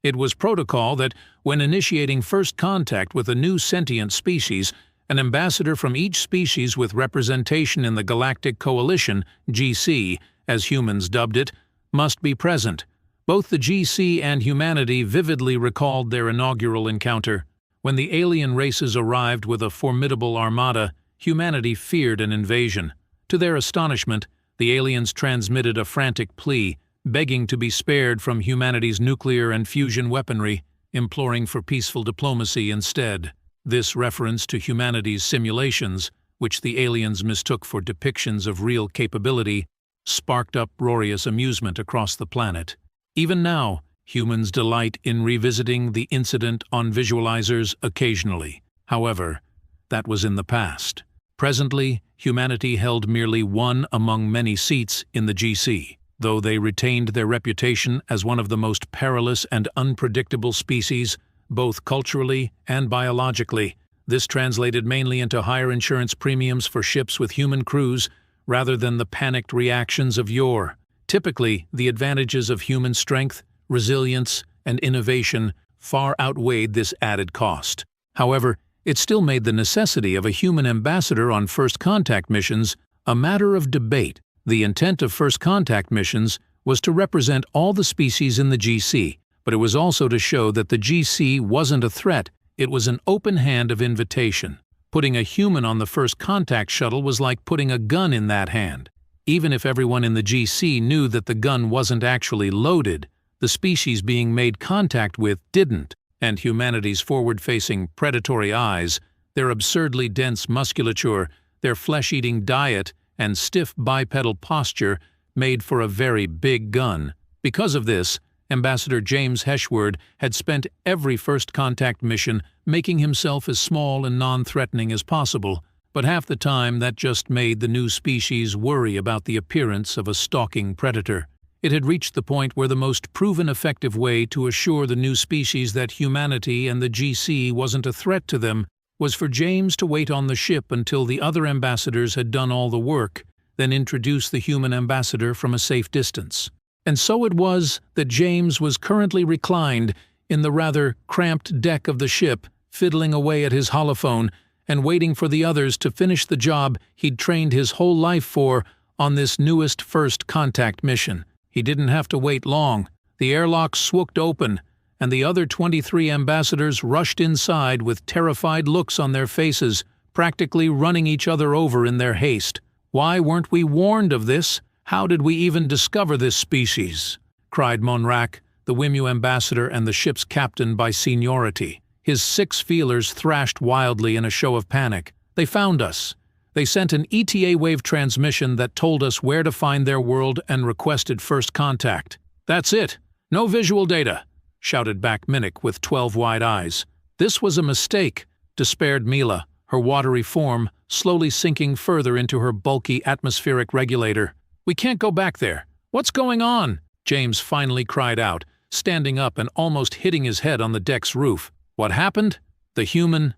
It was protocol that, when initiating first contact with a new sentient species, an ambassador from each species with representation in the Galactic Coalition, GC, as humans dubbed it, must be present. Both the GC and humanity vividly recalled their inaugural encounter. When the alien races arrived with a formidable armada, humanity feared an invasion. To their astonishment, the aliens transmitted a frantic plea, begging to be spared from humanity's nuclear and fusion weaponry, imploring for peaceful diplomacy instead. This reference to humanity's simulations, which the aliens mistook for depictions of real capability, sparked uproarious amusement across the planet. Even now, humans delight in revisiting the incident on visualizers occasionally. However, that was in the past. Presently, humanity held merely one among many seats in the GC. Though they retained their reputation as one of the most perilous and unpredictable species, both culturally and biologically, this translated mainly into higher insurance premiums for ships with human crews rather than the panicked reactions of yore. Typically, the advantages of human strength, resilience, and innovation far outweighed this added cost. However, it still made the necessity of a human ambassador on first contact missions a matter of debate. The intent of first contact missions was to represent all the species in the GC, but it was also to show that the GC wasn't a threat, it was an open hand of invitation. Putting a human on the first contact shuttle was like putting a gun in that hand. Even if everyone in the GC knew that the gun wasn't actually loaded, the species being made contact with didn't, and humanity's forward-facing predatory eyes, their absurdly dense musculature, their flesh-eating diet, and stiff bipedal posture made for a very big gun. Because of this, Ambassador James Heshward had spent every first contact mission making himself as small and non-threatening as possible, but half the time that just made the new species worry about the appearance of a stalking predator. It had reached the point where the most proven effective way to assure the new species that humanity and the GC wasn't a threat to them was for James to wait on the ship until the other ambassadors had done all the work, then introduce the human ambassador from a safe distance. And so it was that James was currently reclined in the rather cramped deck of the ship, fiddling away at his holophone and waiting for the others to finish the job he'd trained his whole life for on this newest first contact mission. He didn't have to wait long. The airlock swooped open, and the other 23 ambassadors rushed inside with terrified looks on their faces, practically running each other over in their haste. "Why weren't we warned of this? How did we even discover this species?" cried Monrak, the Wimu ambassador and the ship's captain by seniority. His 6 feelers thrashed wildly in a show of panic. "They found us. They sent an ETA wave transmission that told us where to find their world and requested first contact." "That's it. No visual data," shouted back Minnick with 12 wide eyes. "This was a mistake," despaired Mila, her watery form slowly sinking further into her bulky atmospheric regulator. "We can't go back there. What's going on?" James finally cried out, standing up and almost hitting his head on the deck's roof. "What happened?" "The human,"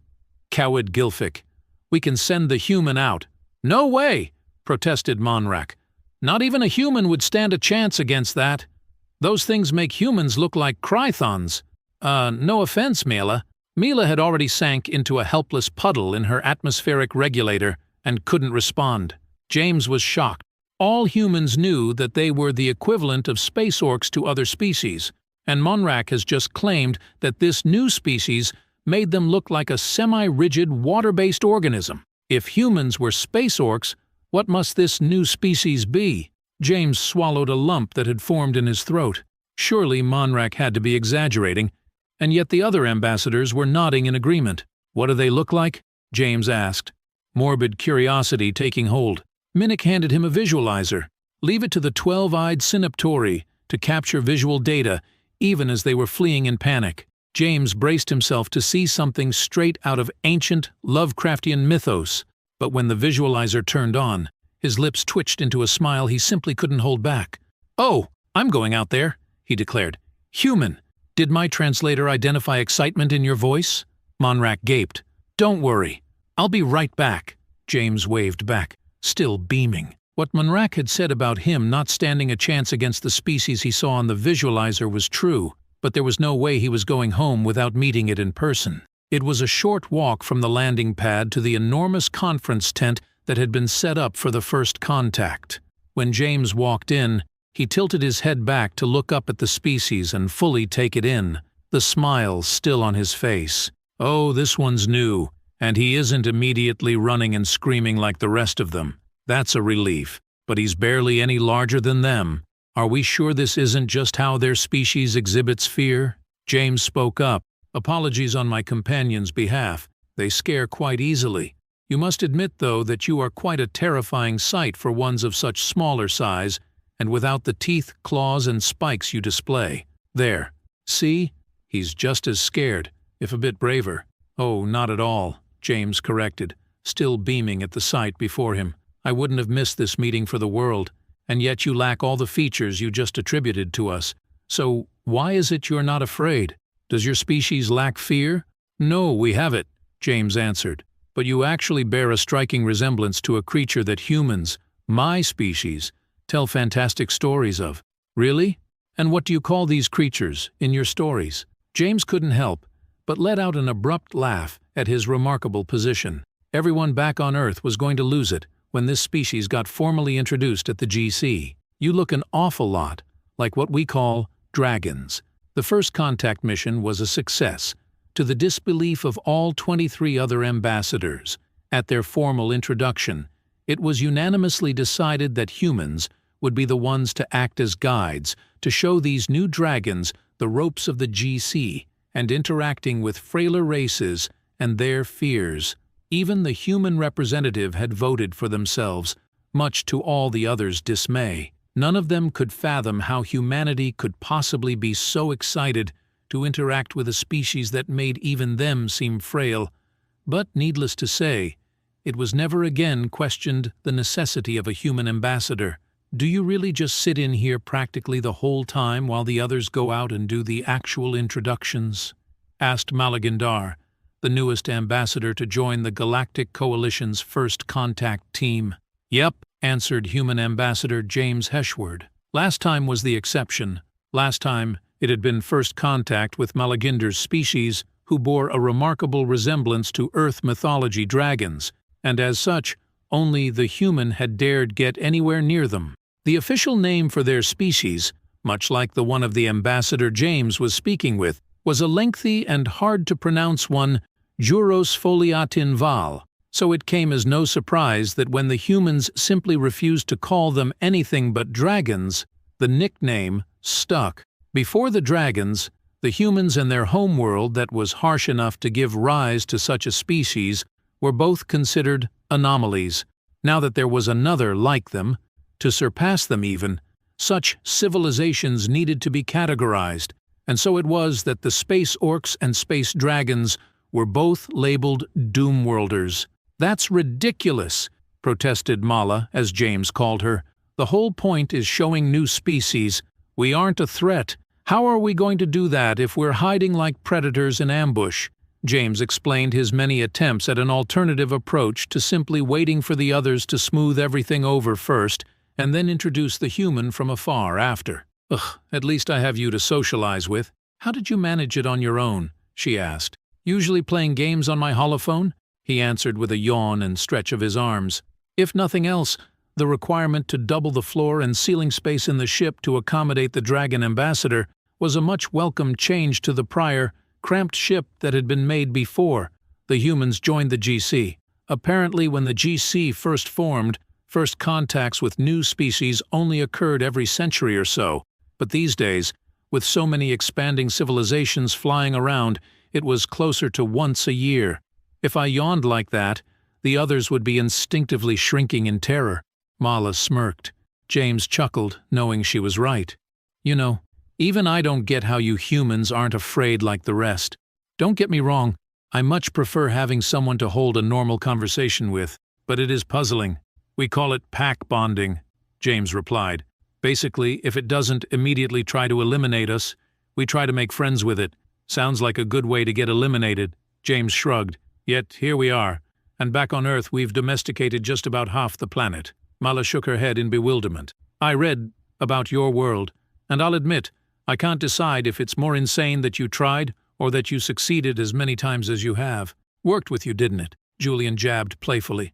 cowered Gilfick. "We can send the human out." "No way!" protested Monrak. "Not even a human would stand a chance against that. Those things make humans look like Chrythons." No offense, Mila." Mila had already sank into a helpless puddle in her atmospheric regulator and couldn't respond. James was shocked. All humans knew that they were the equivalent of space orcs to other species, and Monrak has just claimed that this new species made them look like a semi-rigid water-based organism. If humans were space orcs, what must this new species be? James swallowed a lump that had formed in his throat. Surely Monrak had to be exaggerating, and yet the other ambassadors were nodding in agreement. "What do they look like?" James asked, morbid curiosity taking hold. Minnick handed him a visualizer. "Leave it to the 12-eyed synaptori to capture visual data, even as they were fleeing in panic." James braced himself to see something straight out of ancient Lovecraftian mythos, but when the visualizer turned on, his lips twitched into a smile he simply couldn't hold back. "Oh, I'm going out there," he declared. "Human, did my translator identify excitement in your voice?" Monrak gaped. "Don't worry, I'll be right back," James waved back, still beaming. What Monrak had said about him not standing a chance against the species he saw on the visualizer was true. but there was no way he was going home without meeting it in person. It was a short walk from the landing pad to the enormous conference tent that had been set up for the first contact. When James walked in, he tilted his head back to look up at the species and fully take it in, the smile still on his face. Oh, this one's new, and he isn't immediately running and screaming like the rest of them. That's a relief, but he's barely any larger than them. Are we sure this isn't just how their species exhibits fear? James spoke up. Apologies on my companion's behalf. They scare quite easily. You must admit, though, that you are quite a terrifying sight for ones of such smaller size, and without the teeth, claws, and spikes you display. There. See? He's just as scared, if a bit braver. Oh, not at all, James corrected, still beaming at the sight before him. I wouldn't have missed this meeting for the world, and yet you lack all the features you just attributed to us. So, why is it you're not afraid? Does your species lack fear? No, we have it, James answered. But you actually bear a striking resemblance to a creature that humans, my species, tell fantastic stories of. Really? And what do you call these creatures in your stories? James couldn't help, but let out an abrupt laugh at his remarkable position. Everyone back on Earth was going to lose it when this species got formally introduced at the GC. You look an awful lot like what we call dragons. The first contact mission was a success, to the disbelief of all 23 other ambassadors. At their formal introduction, it was unanimously decided that humans would be the ones to act as guides to show these new dragons the ropes of the GC and interacting with frailer races and their fears. Even the human representative had voted for themselves, much to all the others' dismay. None of them could fathom how humanity could possibly be so excited to interact with a species that made even them seem frail. But, needless to say, it was never again questioned the necessity of a human ambassador. Do you really just sit in here practically the whole time while the others go out and do the actual introductions? Asked Malagindar, the newest ambassador to join the Galactic Coalition's first contact team. Yep, answered human ambassador James Heshward. Last time was the exception. Last time, it had been first contact with Malagindar's species, who bore a remarkable resemblance to Earth mythology dragons, and as such, only the human had dared get anywhere near them. The official name for their species, much like the one of the ambassador James was speaking with, was a lengthy and hard-to-pronounce one, Juros foliatin val, so it came as no surprise that when the humans simply refused to call them anything but dragons, the nickname stuck. Before the dragons, the humans and their homeworld that was harsh enough to give rise to such a species were both considered anomalies. Now that there was another like them, to surpass them even, such civilizations needed to be categorized, and so it was that the space orcs and space dragons were both labeled Doomworlders. That's ridiculous, protested Mala, as James called her. The whole point is showing new species. We aren't a threat. How are we going to do that if we're hiding like predators in ambush? James explained his many attempts at an alternative approach to simply waiting for the others to smooth everything over first and then introduce the human from afar after. Ugh, at least I have you to socialize with. How did you manage it on your own? She asked. Usually playing games on my holophone? He answered with a yawn and stretch of his arms. If nothing else, the requirement to double the floor and ceiling space in the ship to accommodate the Dragon Ambassador was a much welcome change to the prior, cramped ship that had been made before the humans joined the GC. Apparently, when the GC first formed, first contacts with new species only occurred every century or so, but these days, with so many expanding civilizations flying around, it was closer to once a year. If I yawned like that, the others would be instinctively shrinking in terror. Mala smirked. James chuckled, knowing she was right. You know, even I don't get how you humans aren't afraid like the rest. Don't get me wrong, I much prefer having someone to hold a normal conversation with, but it is puzzling. We call it pack bonding, James replied. Basically, if it doesn't immediately try to eliminate us, we try to make friends with it. Sounds like a good way to get eliminated. James shrugged. Yet here we are, and back on Earth we've domesticated just about half the planet. Mala shook her head in bewilderment. I read about your world, and I'll admit, I can't decide if it's more insane that you tried or that you succeeded as many times as you have. Worked with you, didn't it? Julian jabbed playfully.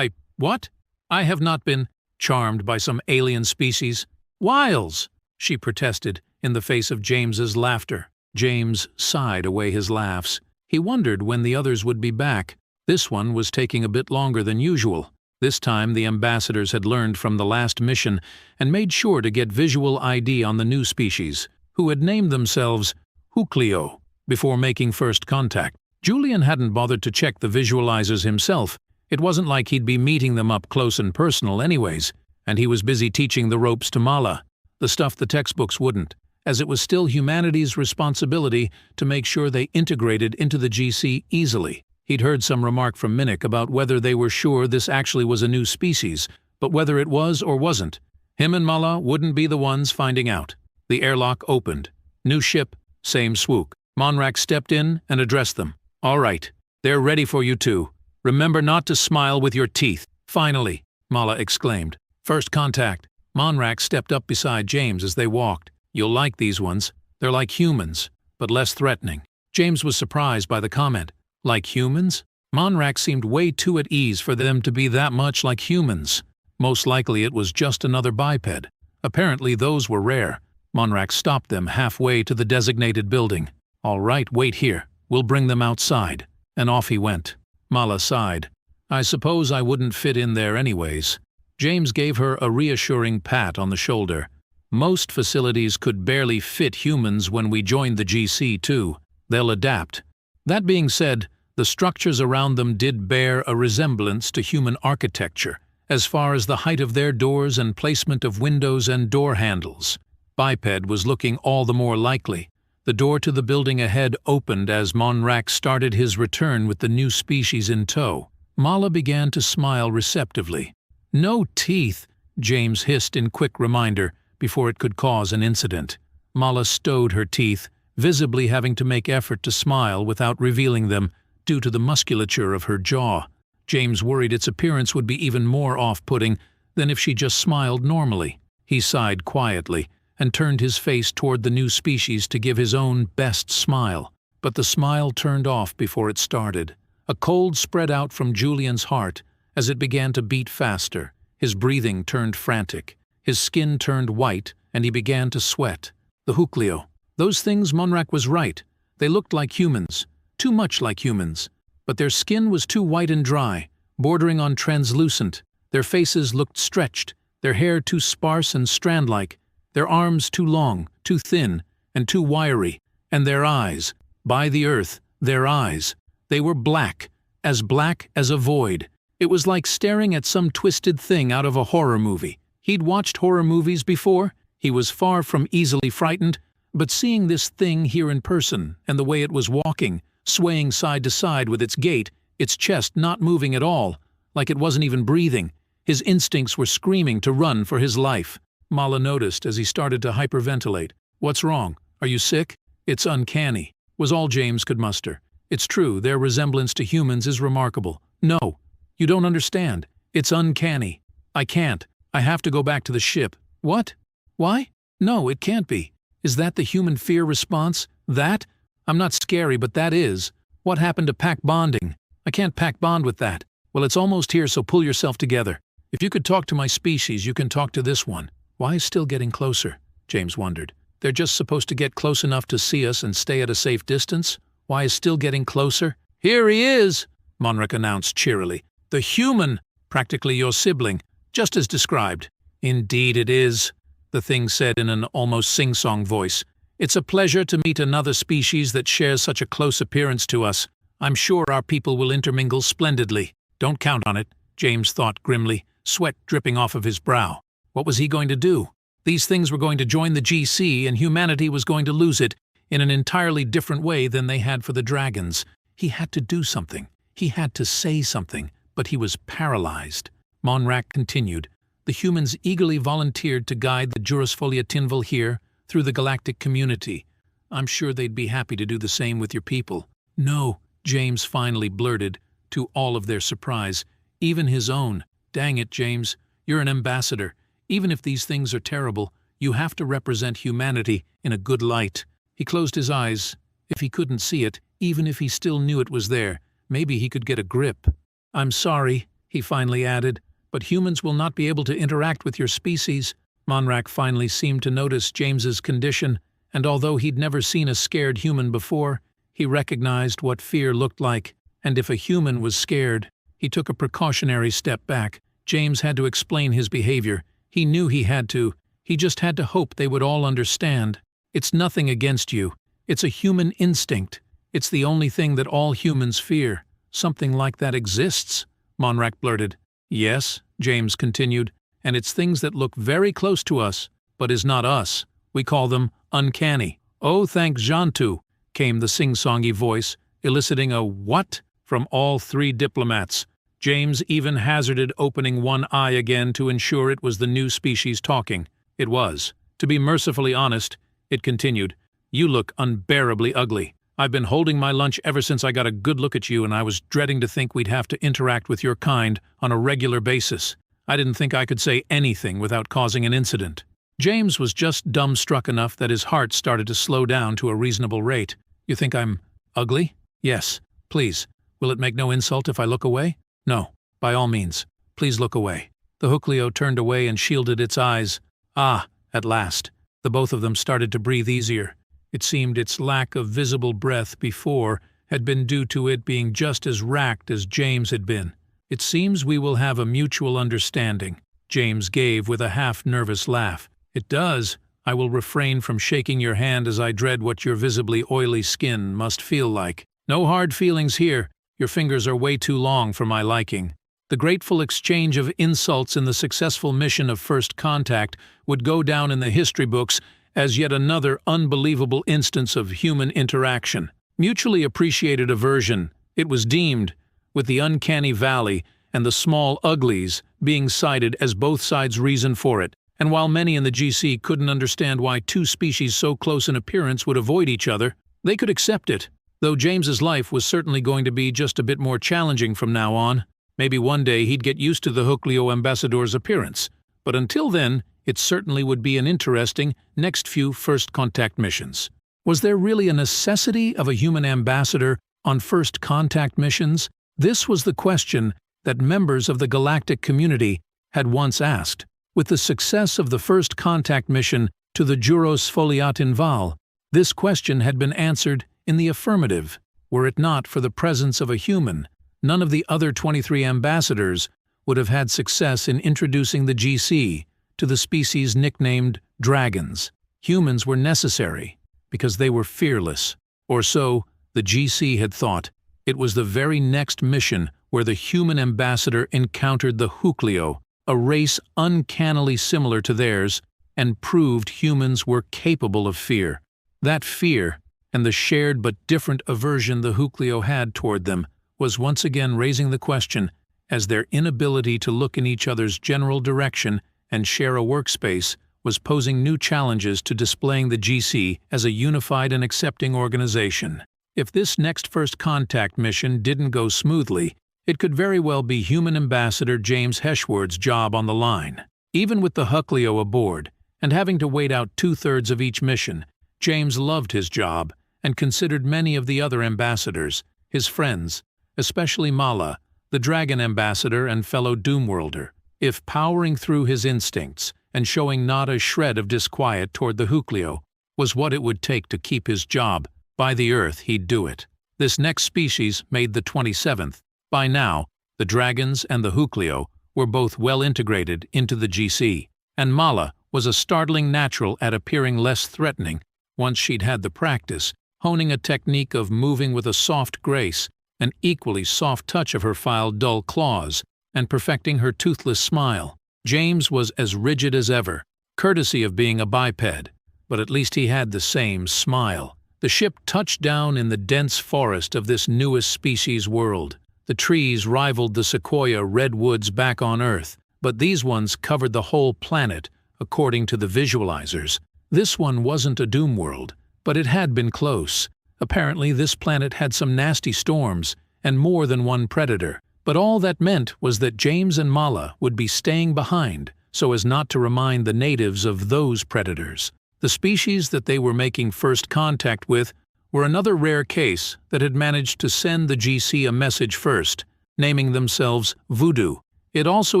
What? I have not been charmed by some alien species. Wiles! She protested in the face of James's laughter. James sighed away his laughs. He wondered when the others would be back. This one was taking a bit longer than usual. This time the ambassadors had learned from the last mission and made sure to get visual ID on the new species, who had named themselves Hucleo, before making first contact. Julian hadn't bothered to check the visualizers himself. It wasn't like he'd be meeting them up close and personal anyways, and he was busy teaching the ropes to Mala, the stuff the textbooks wouldn't, as it was still humanity's responsibility to make sure they integrated into the GC easily. He'd heard some remark from Minnick about whether they were sure this actually was a new species, but whether it was or wasn't, him and Mala wouldn't be the ones finding out. The airlock opened. New ship, same swoop. Monrak stepped in and addressed them. All right, they're ready for you too. Remember not to smile with your teeth. Finally, Mala exclaimed. First contact. Monrak stepped up beside James as they walked. You'll like these ones. They're like humans, but less threatening. James was surprised by the comment. Like humans? Monrak seemed way too at ease for them to be that much like humans. Most likely it was just another biped. Apparently those were rare. Monrak stopped them halfway to the designated building. All right, wait here. We'll bring them outside. And off he went. Mala sighed. I suppose I wouldn't fit in there anyways. James gave her a reassuring pat on the shoulder. Most facilities could barely fit humans when we joined the GC too. They'll adapt. That being said, the structures around them did bear a resemblance to human architecture, as far as the height of their doors and placement of windows and door handles. Biped was looking all the more likely. The door to the building ahead opened as Monrak started his return with the new species in tow. Mala began to smile receptively. No teeth, James hissed in quick reminder before it could cause an incident. Mala stowed her teeth, visibly having to make effort to smile without revealing them due to the musculature of her jaw. James worried its appearance would be even more off-putting than if she just smiled normally. He sighed quietly and turned his face toward the new species to give his own best smile. But the smile turned off before it started. A cold spread out from Julian's heart as it began to beat faster. His breathing turned frantic. His skin turned white, and he began to sweat. The Hucleo. Those things, Monrak was right. They looked like humans. Too much like humans. But their skin was too white and dry, bordering on translucent. Their faces looked stretched, their hair too sparse and strand-like, their arms too long, too thin, and too wiry, and their eyes, by the earth, their eyes. They were black as a void. It was like staring at some twisted thing out of a horror movie. He'd watched horror movies before. He was far from easily frightened, but seeing this thing here in person, and the way it was walking, swaying side to side with its gait, its chest not moving at all, like it wasn't even breathing, his instincts were screaming to run for his life. Mala noticed as he started to hyperventilate. What's wrong? Are you sick? It's uncanny, was all James could muster. It's true, their resemblance to humans is remarkable. No, you don't understand. It's uncanny. I can't. I have to go back to the ship. What? Why? No, it can't be. Is that the human fear response? That? I'm not scary, but that is. What happened to pack bonding? I can't pack bond with that. Well, it's almost here, so pull yourself together. If you could talk to my species, you can talk to this one. Why is still getting closer? James wondered. They're just supposed to get close enough to see us and stay at a safe distance? Why is still getting closer? Here he is, Monrak announced cheerily. The human, practically your sibling, just as described. Indeed it is, the thing said in an almost sing-song voice. It's a pleasure to meet another species that shares such a close appearance to us. I'm sure our people will intermingle splendidly. Don't count on it, James thought grimly, sweat dripping off of his brow. What was he going to do? These things were going to join the GC, and humanity was going to lose it in an entirely different way than they had for the dragons. He had to do something. He had to say something, but he was paralyzed. Monrak continued. The humans eagerly volunteered to guide the Jurisfolia Tinvil here through the galactic community. I'm sure they'd be happy to do the same with your people. No, James finally blurted, to all of their surprise, even his own. Dang it, James, you're an ambassador. Even if these things are terrible, You have to represent humanity in a good light. He closed his eyes. If he couldn't see it, even if he still knew it was there, maybe he could get a grip. I'm sorry, he finally added, but humans will not be able to interact with your species. Monrak finally seemed to notice James's condition, and although he'd never seen a scared human before, he recognized what fear looked like, and if a human was scared, he took a precautionary step back. James had to explain his behavior. He knew he had to. He just had to hope they would all understand. It's nothing against you. It's a human instinct. It's the only thing that all humans fear. Something like that exists, Monrak blurted. Yes, James continued, and it's things that look very close to us, but is not us. We call them uncanny. Oh, thank Jantu, came the sing-songy voice, eliciting a what from all three diplomats. James even hazarded opening one eye again to ensure it was the new species talking. It was. To be mercifully honest, it continued, you look unbearably ugly. I've been holding my lunch ever since I got a good look at you, and I was dreading to think we'd have to interact with your kind on a regular basis. I didn't think I could say anything without causing an incident. James was just dumbstruck enough that his heart started to slow down to a reasonable rate. You think I'm ugly? Yes. Please. Will it make no insult if I look away? No. By all means. Please look away. The Hookleo turned away and shielded its eyes. Ah, at last. The both of them started to breathe easier. It seemed its lack of visible breath before had been due to it being just as racked as James had been. It seems we will have a mutual understanding, James gave with a half-nervous laugh. It does. I will refrain from shaking your hand as I dread what your visibly oily skin must feel like. No hard feelings here. Your fingers are way too long for my liking. The grateful exchange of insults in the successful mission of First Contact would go down in the history books as yet another unbelievable instance of human interaction. Mutually appreciated aversion, it was deemed, with the uncanny valley and the small uglies being cited as both sides' reason for it. And while many in the GC couldn't understand why two species so close in appearance would avoid each other, they could accept it, though James's life was certainly going to be just a bit more challenging from now on. Maybe one day he'd get used to the Hookleo ambassador's appearance, but until then, it certainly would be an interesting next few First Contact missions. Was there really a necessity of a human ambassador on First Contact missions? This was the question that members of the galactic community had once asked. With the success of the First Contact mission to the Juros Foliatin Val, this question had been answered in the affirmative. Were it not for the presence of a human, none of the other 23 ambassadors would have had success in introducing the GC to the species nicknamed dragons. Humans were necessary because they were fearless, or so the GC had thought. It was the very next mission where the human ambassador encountered the Hookleo, a race uncannily similar to theirs, and proved humans were capable of fear. That fear, and the shared but different aversion the Hookleo had toward them, was once again raising the question, as their inability to look in each other's general direction and share a workspace was posing new challenges to displaying the GC as a unified and accepting organization. If this next First Contact mission didn't go smoothly, it could very well be Human Ambassador James Heshward's job on the line. Even with the Hookleo aboard, and having to wait out 2/3 of each mission, James loved his job and considered many of the other ambassadors his friends, especially Mala, the Dragon Ambassador and fellow Doomworlder. If powering through his instincts and showing not a shred of disquiet toward the Hookleo was what it would take to keep his job, by the Earth he'd do it. This next species made the 27th. By now, the dragons and the Hookleo were both well integrated into the GC, and Mala was a startling natural at appearing less threatening once she'd had the practice, honing a technique of moving with a soft grace, an equally soft touch of her filed dull claws, and perfecting her toothless smile. James was as rigid as ever, courtesy of being a biped, but at least he had the same smile. The ship touched down in the dense forest of this newest species world. The trees rivaled the sequoia redwoods back on Earth, but these ones covered the whole planet, according to the visualizers. This one wasn't a doom world, but it had been close. Apparently this planet had some nasty storms, and more than one predator. But all that meant was that James and Mala would be staying behind, so as not to remind the natives of those predators. The species that they were making first contact with were another rare case that had managed to send the GC a message first, naming themselves Voodoo. It also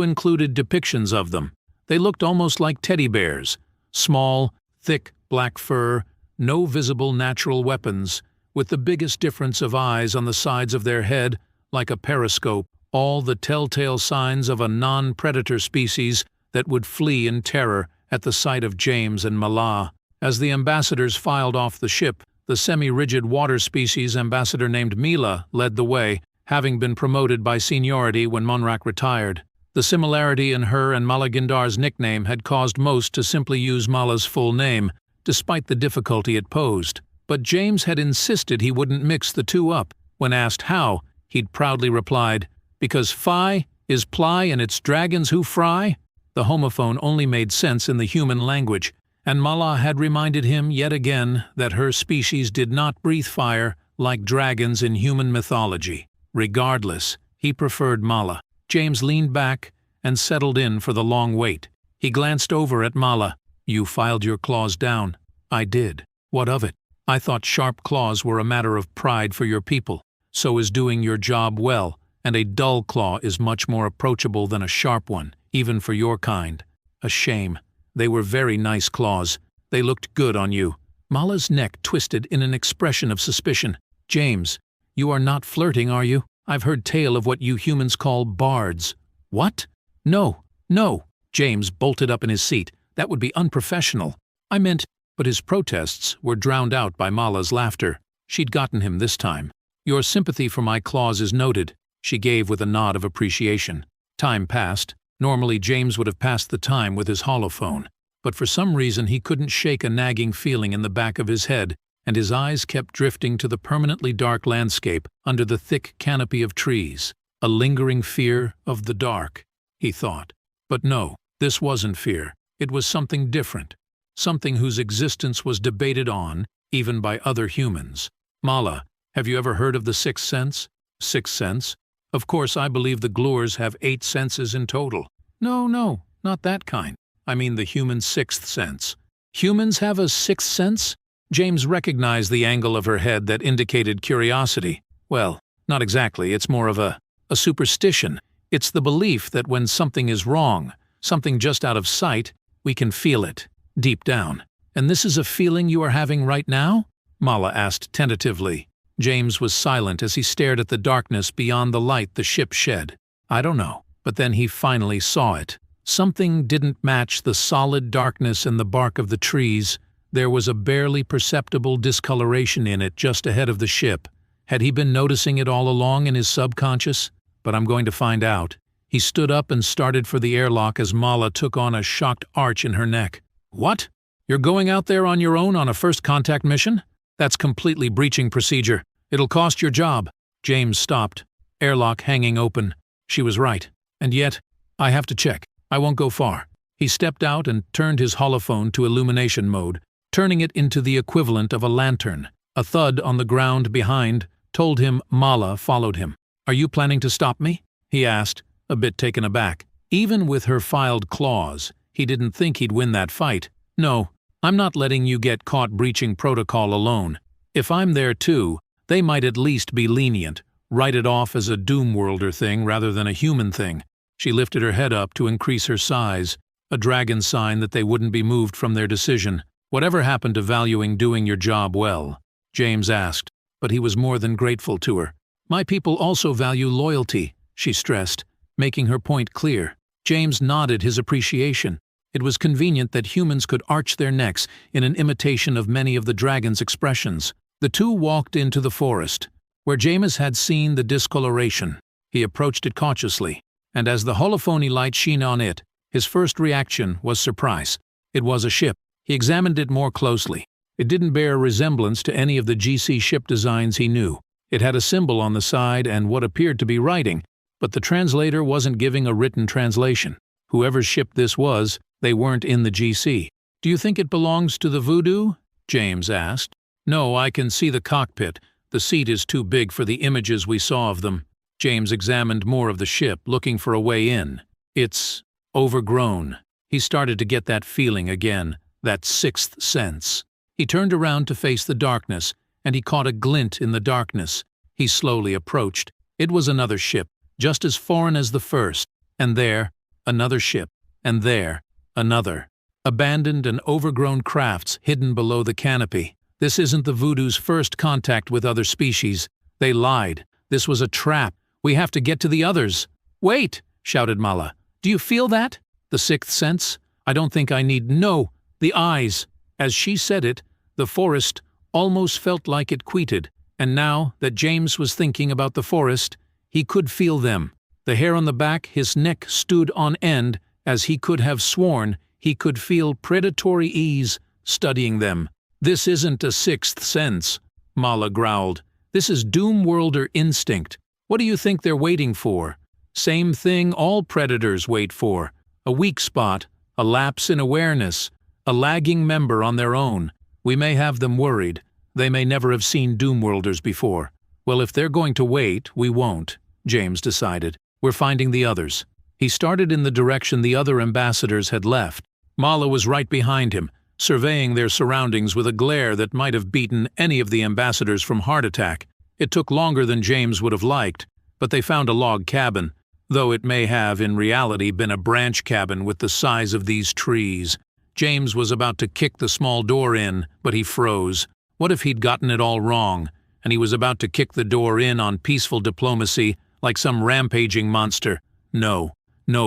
included depictions of them. They looked almost like teddy bears, small, thick black fur, no visible natural weapons, with the biggest difference of eyes on the sides of their head, like a periscope, all the telltale signs of a non-predator species that would flee in terror at the sight of James and Mala. As the ambassadors filed off the ship, the semi-rigid water species ambassador named Mila led the way, having been promoted by seniority when Monrak retired. The similarity in her and Malagindar's nickname had caused most to simply use Mala's full name, despite the difficulty it posed. But James had insisted he wouldn't mix the two up. When asked how, he'd proudly replied, "Because Phi is ply and it's dragons who fry?" The homophone only made sense in the human language, and Mala had reminded him yet again that her species did not breathe fire like dragons in human mythology. Regardless, he preferred Mala. James leaned back and settled in for the long wait. He glanced over at Mala. "You filed your claws down." "I did. What of it?" "I thought sharp claws were a matter of pride for your people. So is doing your job well, and a dull claw is much more approachable than a sharp one, even for your kind." "A shame. They were very nice claws. They looked good on you." Mala's neck twisted in an expression of suspicion. "James, you are not flirting, are you? I've heard tale of what you humans call bards." "What?" "No, no." James bolted up in his seat. "That would be unprofessional. I meant—" But his protests were drowned out by Mala's laughter. She'd gotten him this time. "Your sympathy for my claws is noted," she gave with a nod of appreciation. Time passed. Normally James would have passed the time with his holophone, but for some reason he couldn't shake a nagging feeling in the back of his head, and his eyes kept drifting to the permanently dark landscape under the thick canopy of trees. A lingering fear of the dark, he thought. But no, this wasn't fear. It was something different. Something whose existence was debated on, even by other humans. "Mala, have you ever heard of the sixth sense?" "Sixth sense? Of course, I believe the Glurs have 8 senses in total." No, not that kind. I mean the human sixth sense." "Humans have a sixth sense?" James recognized the angle of her head that indicated curiosity. "Well, not exactly. It's more of a superstition. It's the belief that when something is wrong, something just out of sight, we can feel it, deep down." "And this is a feeling you are having right now?" Mala asked tentatively. James was silent as he stared at the darkness beyond the light the ship shed. "I don't know." But then he finally saw it. Something didn't match the solid darkness in the bark of the trees. There was a barely perceptible discoloration in it just ahead of the ship. Had he been noticing it all along in his subconscious? But I'm going to find out. He stood up and started for the airlock as Mala took on a shocked arch in her neck. "What? You're going out there on your own on a first contact mission? That's completely breaching procedure. It'll cost your job." James stopped, airlock hanging open. She was right. "And yet, I have to check. I won't go far." He stepped out and turned his holophone to illumination mode, turning it into the equivalent of a lantern. A thud on the ground behind told him Mala followed him. "Are you planning to stop me?" he asked, a bit taken aback. Even with her filed claws, he didn't think he'd win that fight. "No, I'm not letting you get caught breaching protocol alone. If I'm there too, they might at least be lenient, write it off as a Doomworlder thing rather than a human thing." She lifted her head up to increase her size, a dragon sign that they wouldn't be moved from their decision. "Whatever happened to valuing doing your job well?" James asked, but he was more than grateful to her. "My people also value loyalty," she stressed, making her point clear. James nodded his appreciation. It was convenient that humans could arch their necks in an imitation of many of the dragon's expressions. The two walked into the forest, where James had seen the discoloration. He approached it cautiously, and as the holophony light shone on it, his first reaction was surprise. It was a ship. He examined it more closely. It didn't bear a resemblance to any of the GC ship designs he knew. It had a symbol on the side and what appeared to be writing, but the translator wasn't giving a written translation. Whoever's ship this was, they weren't in the GC. "Do you think it belongs to the Voodoo?" James asked. "No, I can see the cockpit. The seat is too big for the images we saw of them." James examined more of the ship, looking for a way in. "It's overgrown," He started to get that feeling again, that sixth sense. He turned around to face the darkness, and he caught a glint in the darkness. He slowly approached. It was another ship, just as foreign as the first. And there, another ship. And there, another. Abandoned and overgrown crafts hidden below the canopy. This isn't the Voodoo's first contact with other species. They lied. This was a trap. We have to get to the others. Wait, shouted Mala. Do you feel that? The sixth sense? I don't think I need. No, the eyes. As she said it, the forest almost felt like it quieted, and now that James was thinking about the forest, he could feel them. The hair on the back, his neck stood on end, as he could have sworn he could feel predatory ease studying them. This isn't a sixth sense, Mala growled. This is Doomworlder instinct. What do you think they're waiting for? Same thing all predators wait for. A weak spot, a lapse in awareness, a lagging member on their own. We may have them worried. They may never have seen Doomworlders before. Well, if they're going to wait, we won't, James decided. We're finding the others. He started in the direction the other ambassadors had left. Mala was right behind him, surveying their surroundings with a glare that might have beaten any of the ambassadors from heart attack. It took longer than James would have liked, but they found a log cabin, though it may have in reality been a branch cabin with the size of these trees. James was about to kick the small door in, but he froze. What if he'd gotten it all wrong, and he was about to kick the door in on peaceful diplomacy like some rampaging monster? No,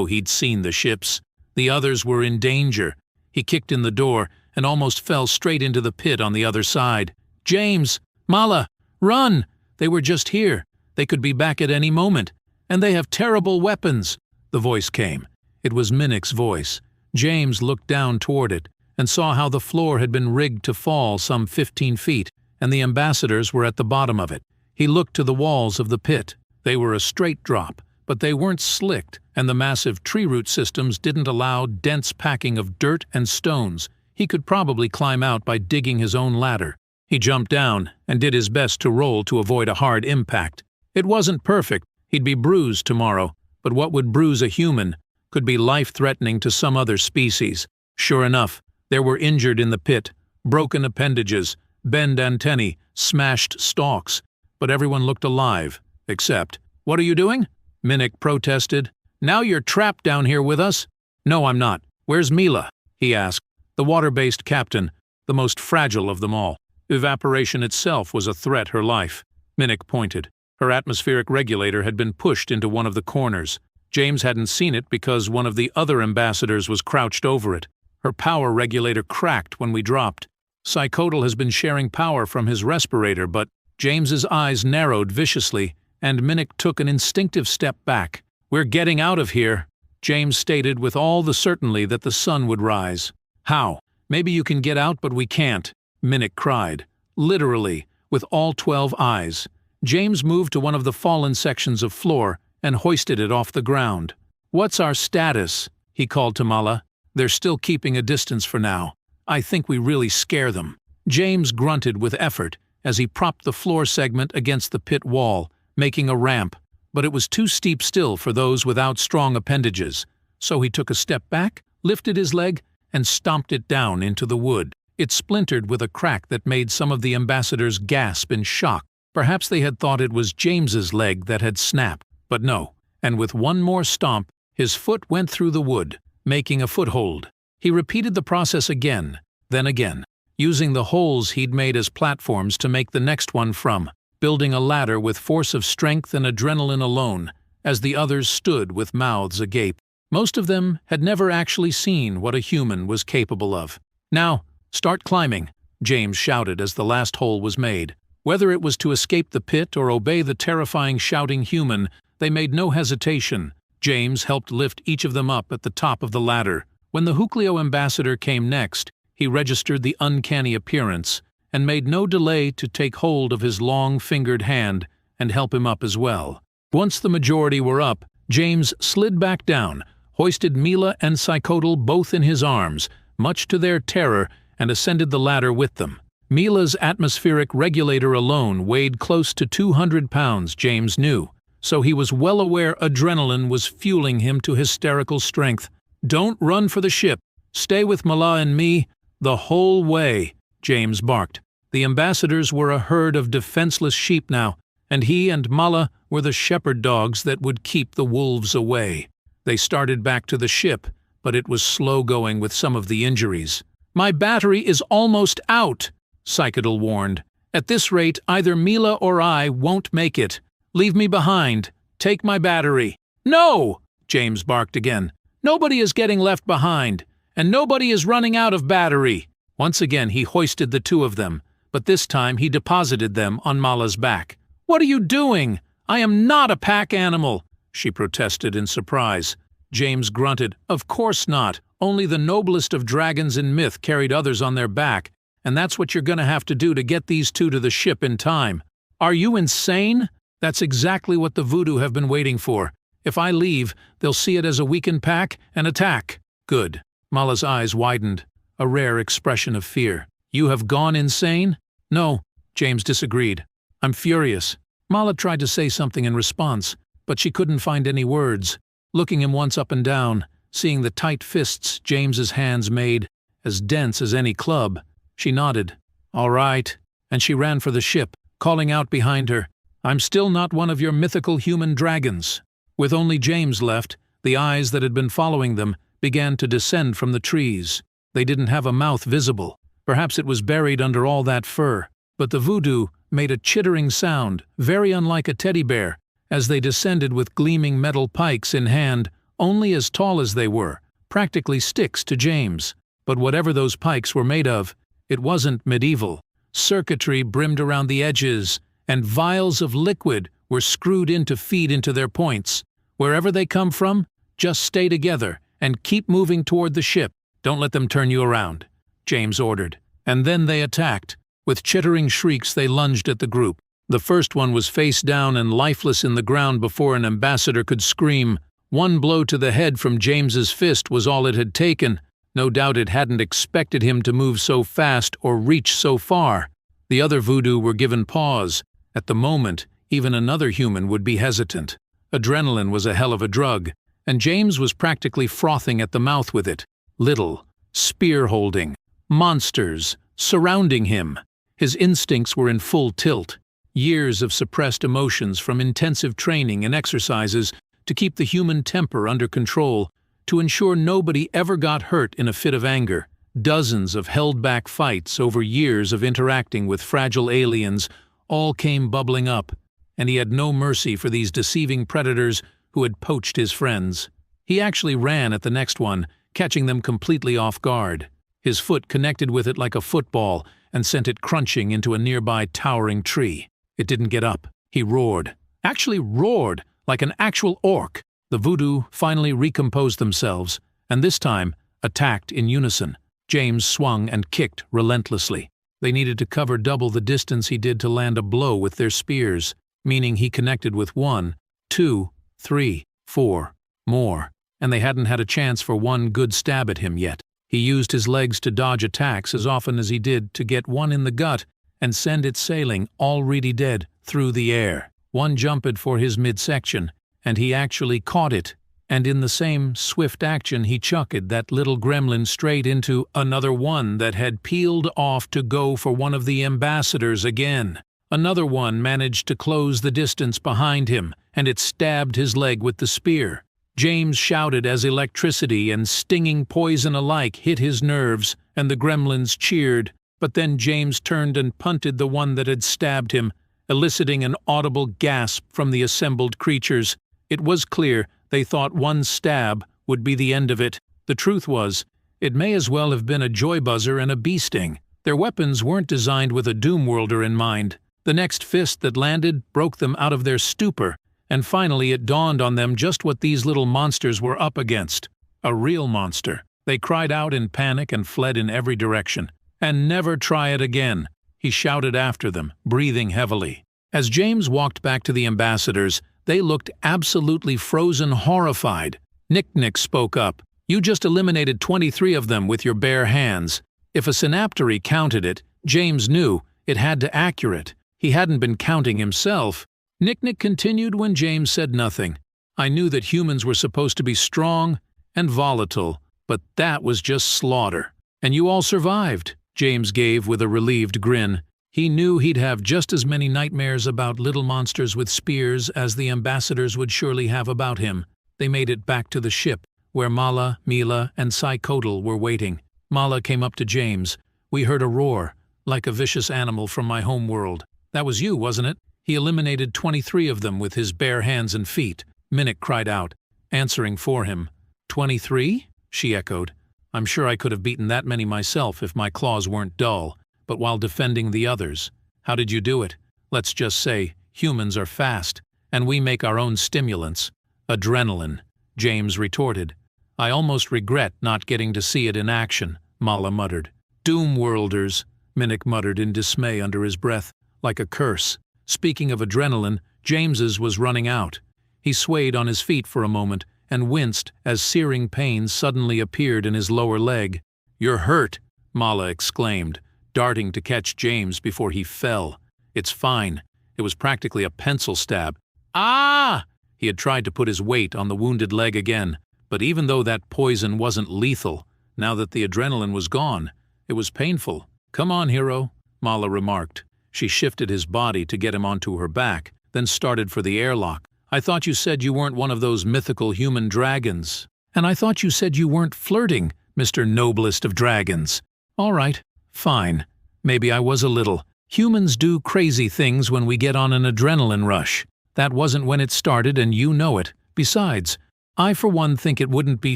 he'd seen the ships. The others were in danger. He kicked in the door and almost fell straight into the pit on the other side. James! Mala! Run! They were just here. They could be back at any moment. And they have terrible weapons. The voice came. It was Minnick's voice. James looked down toward it and saw how the floor had been rigged to fall some 15 feet, and the ambassadors were at the bottom of it. He looked to the walls of the pit. They were a straight drop, but they weren't slicked, and the massive tree root systems didn't allow dense packing of dirt and stones. He could probably climb out by digging his own ladder. He jumped down and did his best to roll to avoid a hard impact. It wasn't perfect. He'd be bruised tomorrow, but what would bruise a human could be life-threatening to some other species. Sure enough, there were injured in the pit, broken appendages, bent antennae, smashed stalks, but everyone looked alive, except, "What are you doing?" Minnick protested. "Now you're trapped down here with us." "No, I'm not. Where's Mila?" he asked. The water-based captain, the most fragile of them all. Evaporation itself was a threat her life. Minnick pointed. Her atmospheric regulator had been pushed into one of the corners. James hadn't seen it because one of the other ambassadors was crouched over it. Her power regulator cracked when we dropped. Psychotal has been sharing power from his respirator, but James's eyes narrowed viciously, and Minnick took an instinctive step back. "We're getting out of here," James stated with all the certainty that the sun would rise. "How? Maybe you can get out, but we can't," Minnick cried. Literally, with all 12 eyes. James moved to one of the fallen sections of floor and hoisted it off the ground. "What's our status?" he called to Mala. "They're still keeping a distance for now. I think we really scare them." James grunted with effort as he propped the floor segment against the pit wall, making a ramp, but it was too steep still for those without strong appendages. So he took a step back, lifted his leg, and stomped it down into the wood. It splintered with a crack that made some of the ambassadors gasp in shock. Perhaps they had thought it was James's leg that had snapped, but no. And with one more stomp, his foot went through the wood, making a foothold. He repeated the process again, then again, using the holes he'd made as platforms to make the next one from, building a ladder with force of strength and adrenaline alone, as the others stood with mouths agape. Most of them had never actually seen what a human was capable of. "Now, start climbing," James shouted as the last hole was made. Whether it was to escape the pit or obey the terrifying shouting human, they made no hesitation. James helped lift each of them up at the top of the ladder. When the Hucleo ambassador came next, he registered the uncanny appearance and made no delay to take hold of his long-fingered hand and help him up as well. Once the majority were up, James slid back down, hoisted Mila and Psychotal both in his arms, much to their terror, and ascended the ladder with them. Mila's atmospheric regulator alone weighed close to 200 pounds, James knew, so he was well aware adrenaline was fueling him to hysterical strength. "Don't run for the ship. Stay with Mala and me the whole way," James barked. The ambassadors were a herd of defenseless sheep now, and he and Mala were the shepherd dogs that would keep the wolves away. They started back to the ship, but it was slow going with some of the injuries. "My battery is almost out," Psychedel warned. "At this rate, either Mila or I won't make it. Leave me behind. Take my battery." "No!" James barked again. "Nobody is getting left behind, and nobody is running out of battery." Once again he hoisted the two of them, but this time he deposited them on Mala's back. "What are you doing? I am not a pack animal," she protested in surprise. James grunted. "Of course not. Only the noblest of dragons in myth carried others on their back, and that's what you're gonna have to do to get these two to the ship in time." "Are you insane? That's exactly what the voodoo have been waiting for. If I leave, they'll see it as a weakened pack and attack." "Good." Mala's eyes widened, a rare expression of fear. "You have gone insane?" "No," James disagreed. "I'm furious." Mala tried to say something in response, but she couldn't find any words. Looking him once up and down, seeing the tight fists James's hands made, as dense as any club, she nodded. "All right," and she ran for the ship, calling out behind her, "I'm still not one of your mythical human dragons." With only James left, the eyes that had been following them began to descend from the trees. They didn't have a mouth visible. Perhaps it was buried under all that fur, but the voodoo made a chittering sound, very unlike a teddy bear, as they descended with gleaming metal pikes in hand, only as tall as they were, practically sticks to James. But whatever those pikes were made of, it wasn't medieval. Circuitry brimmed around the edges, and vials of liquid were screwed in to feed into their points. Wherever they come from, just stay together and keep moving toward the ship. "Don't let them turn you around," James ordered. And then they attacked. With chittering shrieks they lunged at the group. The first one was face down and lifeless in the ground before an ambassador could scream. One blow to the head from James's fist was all it had taken. No doubt it hadn't expected him to move so fast or reach so far. The other voodoo were given pause. At the moment, even another human would be hesitant. Adrenaline was a hell of a drug, and James was practically frothing at the mouth with it. Little, spear-holding, monsters surrounding him. His instincts were in full tilt. Years of suppressed emotions from intensive training and exercises to keep the human temper under control, to ensure nobody ever got hurt in a fit of anger. Dozens of held-back fights over years of interacting with fragile aliens all came bubbling up, and he had no mercy for these deceiving predators who had poached his friends. He actually ran at the next one, catching them completely off guard. His foot connected with it like a football and sent it crunching into a nearby towering tree. It didn't get up. He roared. Actually roared, like an actual orc. The voodoo finally recomposed themselves, and this time attacked in unison. James swung and kicked relentlessly. They needed to cover double the distance he did to land a blow with their spears, meaning he connected with 1, 2, 3, 4, more, and they hadn't had a chance for one good stab at him yet. He used his legs to dodge attacks as often as he did to get one in the gut and send it sailing, already dead, through the air. One jumped for his midsection, and he actually caught it, and in the same swift action he chucked that little gremlin straight into another one that had peeled off to go for one of the ambassadors again. Another one managed to close the distance behind him, and it stabbed his leg with the spear. James shouted as electricity and stinging poison alike hit his nerves, and the gremlins cheered. But then James turned and punted the one that had stabbed him, eliciting an audible gasp from the assembled creatures. It was clear they thought one stab would be the end of it. The truth was, it may as well have been a joy buzzer and a bee sting. Their weapons weren't designed with a doom worlder in mind. The next fist that landed broke them out of their stupor, and finally it dawned on them just what these little monsters were up against. A real monster. They cried out in panic and fled in every direction. "And never try it again," he shouted after them, breathing heavily. As James walked back to the ambassadors, they looked absolutely frozen horrified. Nick spoke up. "You just eliminated 23 of them with your bare hands." If a synaptory counted it, James knew it had to accurate. He hadn't been counting himself. Nick continued when James said nothing. "I knew that humans were supposed to be strong and volatile, but that was just slaughter. And you all survived, James gave with a relieved grin. He knew he'd have just as many nightmares about little monsters with spears as the ambassadors would surely have about him. They made it back to the ship, where Mala, Mila, and Psychotl were waiting. Mala came up to James. "We heard a roar, like a vicious animal from my home world. That was you, wasn't it?" He eliminated 23 of them with his bare hands and feet, Minnick cried out, answering for him. 23? She echoed. "I'm sure I could have beaten that many myself if my claws weren't dull, but while defending the others. How did you do it? Let's just say, humans are fast, and we make our own stimulants. Adrenaline," James retorted. "I almost regret not getting to see it in action," Mala muttered. "Doom-worlders," Minnick muttered in dismay under his breath, like a curse. Speaking of adrenaline, James's was running out. He swayed on his feet for a moment and winced as searing pain suddenly appeared in his lower leg. "You're hurt," Mala exclaimed, darting to catch James before he fell. "It's fine. It was practically a pencil stab." "Ah!" He had tried to put his weight on the wounded leg again, but even though that poison wasn't lethal, now that the adrenaline was gone, it was painful. "Come on, hero," Mala remarked. She shifted his body to get him onto her back, then started for the airlock. "I thought you said you weren't one of those mythical human dragons. And I thought you said you weren't flirting, Mr. Noblest of Dragons." "All right, fine. Maybe I was a little. Humans do crazy things when we get on an adrenaline rush. That wasn't when it started, and you know it. Besides, I for one think it wouldn't be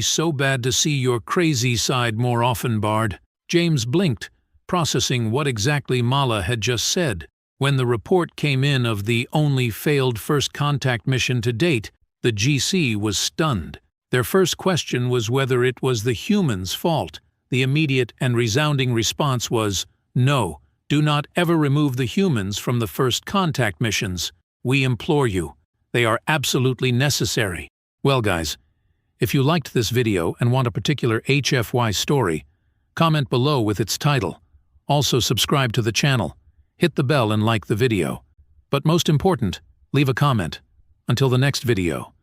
so bad to see your crazy side more often, Bard." James blinked, processing what exactly Mala had just said. When the report came in of the only failed first contact mission to date, the GC was stunned. Their first question was whether it was the humans' fault. The immediate and resounding response was, "No, do not ever remove the humans from the first contact missions. We implore you. They are absolutely necessary." Well guys, if you liked this video and want a particular HFY story, comment below with its title. Also subscribe to the channel, hit the bell and like the video. But most important, leave a comment. Until the next video.